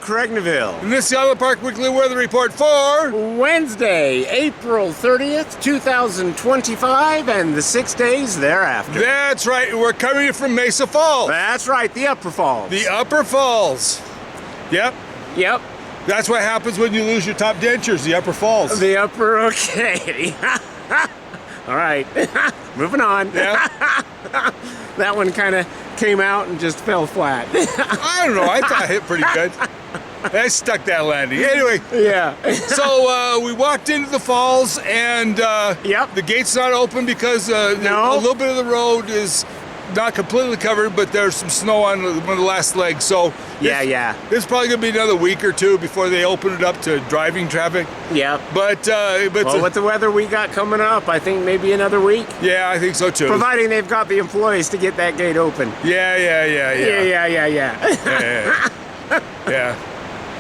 and Craig Neville. And this is the Island Park Weekly Weather Report for Wednesday, April 30th, 2025, and the 6 days thereafter. That's right, we're coming from Mesa Falls. That's right, the Upper Falls. The Upper Falls. Yep. Yep. That's what happens when you lose your top dentures, the Upper Falls. The Upper, okay. All right, moving on. Yeah. That one kind of came out and just fell flat. I don't know, I thought I hit pretty good. I stuck that landing. Anyway. Yeah. So we walked into the falls and Yep. the gate's not open because a little bit of the road is not completely covered, but there's some snow on one of the last legs. So it's probably gonna be another week or two before they open it up to driving traffic. Yeah. But well, with the weather we got coming up, I think maybe another week. Yeah, I think so too. Providing they've got the employees to get that gate open. Yeah. Yeah.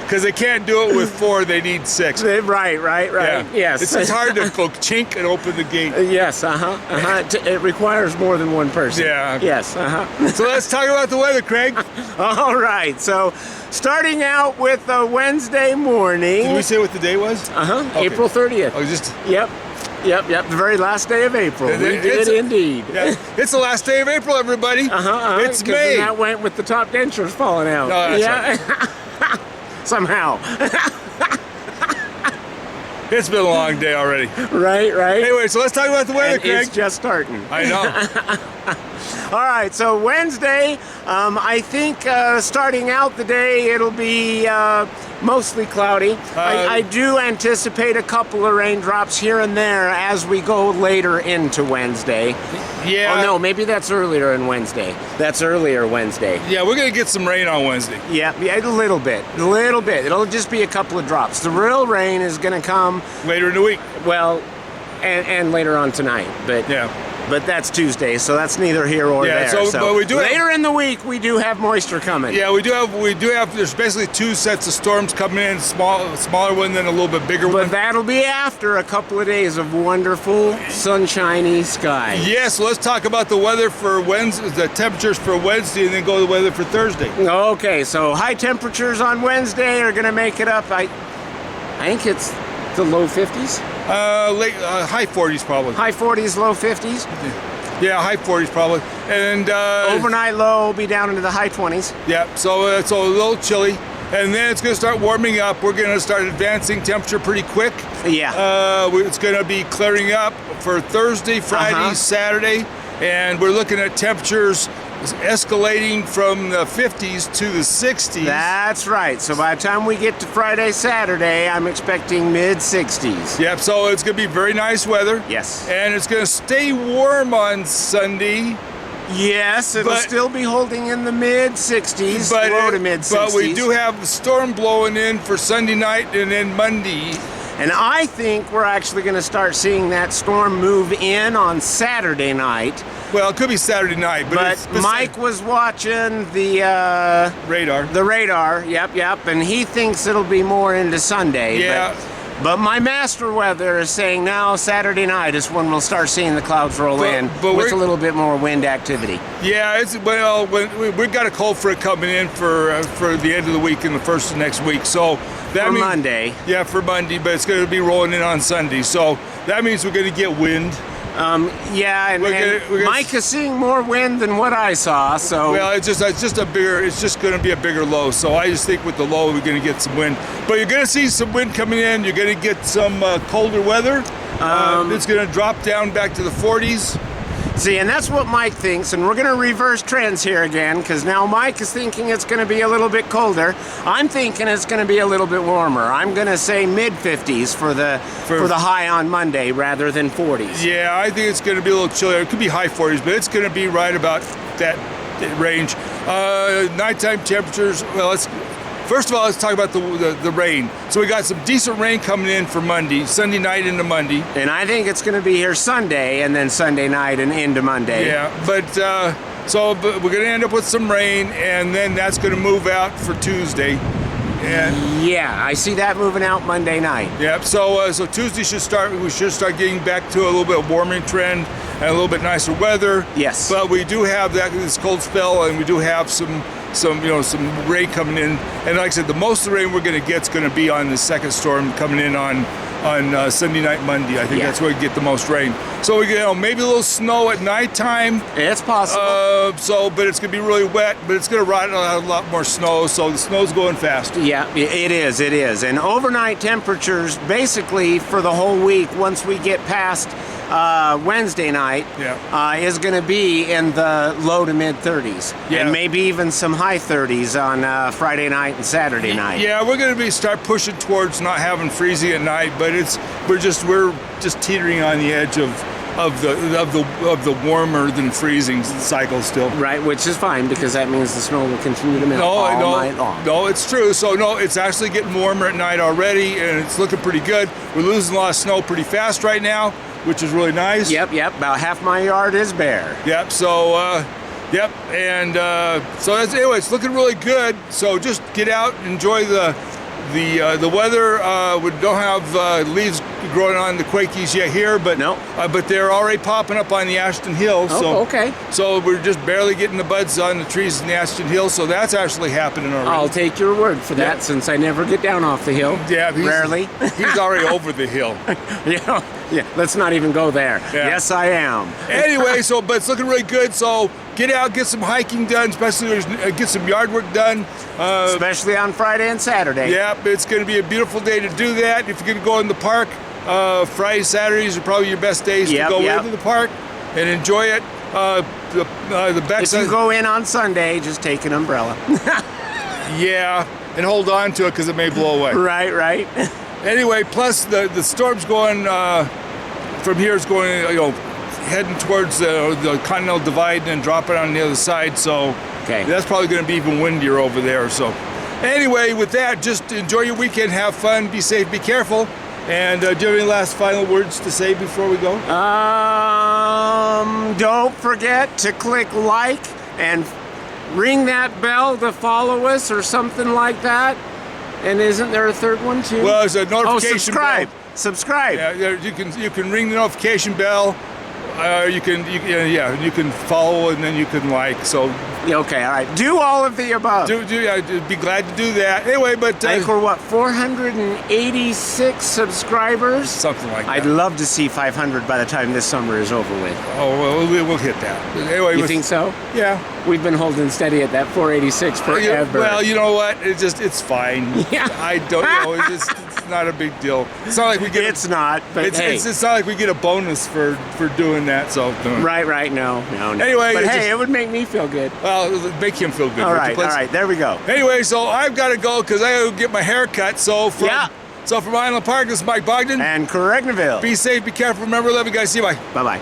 Because they can't do it with 4, they need 6. Right. Yeah. Yes. It's hard to go chink and open the gate. Yes, It requires more than one person. Yeah. Yes, So let's talk about the weather, Craig. All right, so starting out with a Wednesday morning. Did we say what the day was? Okay. April 30th. Oh, just... Yep, the very last day of April. We did indeed. Yeah. It's the last day of April, everybody. It's May. That went with the top dentures falling out. No, that's right. Somehow. It's been a long day already. Right. Anyway, so let's talk about the weather, Craig. It's just starting. I know. All right, so Wednesday, I think starting out the day, it'll be mostly cloudy. I do anticipate a couple of raindrops here and there as we go later into Wednesday. Yeah. Oh, no, maybe that's earlier in Wednesday. That's earlier Wednesday. Yeah, we're going to get some rain on Wednesday. Yeah, a little bit. It'll just be a couple of drops. The real rain is going to come later in the week. Well, and later on tonight. But yeah. But that's Tuesday, so that's neither here or there. So but we do later in the week, we do have moisture coming. Yeah, we do have. There's basically 2 sets of storms coming in, smaller one, then a little bit bigger one. But that'll be after a couple of days of wonderful, sunshiny skies. Yeah, so let's talk about the weather for Wednesday, the temperatures for Wednesday, and then go to the weather for Thursday. Okay, so high temperatures on Wednesday are going to make it up. I think it's the low 50s. High 40s probably. High 40s, low 50s? Yeah, high 40s probably. And overnight low will be down into the high 20s. Yeah, so it's a little chilly. And then it's going to start warming up. We're going to start advancing temperature pretty quick. Yeah. It's going to be clearing up for Thursday, Friday, Saturday. And we're looking at temperatures escalating from the 50s to the 60s. That's right. So by the time we get to Friday, Saturday, I'm expecting mid-60s. Yep, so it's going to be very nice weather. Yes. And it's going to stay warm on Sunday. Yes, it'll still be holding in the mid-60s, low to mid-60s. But we do have a storm blowing in for Sunday night and then Monday. And I think we're actually going to start seeing that storm move in on Saturday night. Well, it could be Saturday night, but Mike was watching the radar. The radar, yep, and he thinks it'll be more into Sunday. Yeah. But my master weather is saying now Saturday night is when we'll start seeing the clouds roll in with a little bit more wind activity. Yeah, we've got a cold front coming in for the end of the week and the first of next week. So that means Monday. Yeah, for Monday, but it's going to be rolling in on Sunday. So that means we're going to get wind. And Mike is seeing more wind than what I saw. So it's just going to be a bigger low. So I just think with the low we're going to get some wind. But you're going to see some wind coming in. You're going to get some colder weather. It's going to drop down back to the 40s. See, and that's what Mike thinks, and we're going to reverse trends here again, because now Mike is thinking it's going to be a little bit colder. I'm thinking it's going to be a little bit warmer. I'm going to say mid-50s for the high on Monday rather than 40s. Yeah, I think it's going to be a little chillier. It could be high 40s, but it's going to be right about that range. Nighttime temperatures, first of all, let's talk about the rain. So we got some decent rain coming in for Monday, Sunday night into Monday. And I think it's going to be here Sunday and then Sunday night and into Monday. Yeah, but we're going to end up with some rain, and then that's going to move out for Tuesday. And yeah, I see that moving out Monday night. Yep. So Tuesday we should start getting back to a little bit warming trend and a little bit nicer weather. Yes. But we do have this cold spell, and we do have some some rain coming in. And like I said, the most of the rain we're going to get is going to be on the second storm coming in on Sunday night, Monday. I think that's where we get the most rain. So we maybe a little snow at nighttime. It's possible. But it's going to be really wet. But it's going to ride a lot more snow. So the snow's going fast. Yeah, it is. It is. And overnight temperatures, basically for the whole week, once we get past Wednesday night, is going to be in the low to mid 30s, and maybe even some high 30s on Friday night and Saturday night. Yeah, we're going to start pushing towards not having freezing at night, but we're just teetering on the edge of the warmer than freezing cycle still. Right, which is fine because that means the snow will continue to melt all night long. No, it's true. So no, it's actually getting warmer at night already, and it's looking pretty good. We're losing a lot of snow pretty fast right now, which is really nice. Yep. About half my yard is bare. Yep. So, and so that's anyway. It's looking really good. So just get out, enjoy the weather. We don't have leaves growing on the Quakies yet here, but but they're already popping up on the Ashton Hill. So okay. So we're just barely getting the buds on the trees in the Ashton Hill. So that's actually happening already. I'll take your word for that, since I never get down off the hill. Yeah, rarely. He's already over the hill. Yeah. Let's not even go there. Yeah. Yes, I am. Anyway, but it's looking really good. So get out, get some hiking done, especially get some yard work done. Especially on Friday and Saturday. Yeah, it's going to be a beautiful day to do that. If you're going to go in the park, Fridays, Saturdays are probably your best days to go into the park and enjoy it. The best. If you go in on Sunday, just take an umbrella. Yeah, and hold on to it because it may blow away. Right. Anyway, plus the storm's going from here is going heading towards the Continental Divide and then dropping on the other side. So that's probably going to be even windier over there. So anyway, with that, just enjoy your weekend, have fun, be safe, be careful. And do you have any last final words to say before we go? Don't forget to click like and ring that bell to follow us or something like that. And isn't there a third one too? Well, there's a notification bell. Subscribe. Yeah, you can ring the notification bell. You can follow and then you can like. So okay, all right. Do all of the above. Be glad to do that. Anyway, but I think we're 486 subscribers. Something like that. I'd love to see 500 by the time this summer is over with. Oh, well, we'll hit that. Anyway, you think so? Yeah. We've been holding steady at that 486 forever. Well, you know what? It's fine. Yeah. I don't know. It's not a big deal. It's not like we get. It's not. But it's not like we get a bonus for doing that. So. Right. No. Anyway, but hey, it would make me feel good. Well, make him feel good. All right. There we go. Anyway, so I've got to go because I got to get my hair cut. So from Island Park, this is Mike Bogden and Craig Neville. Be safe, be careful. Remember, love you guys. See you. Bye. Bye.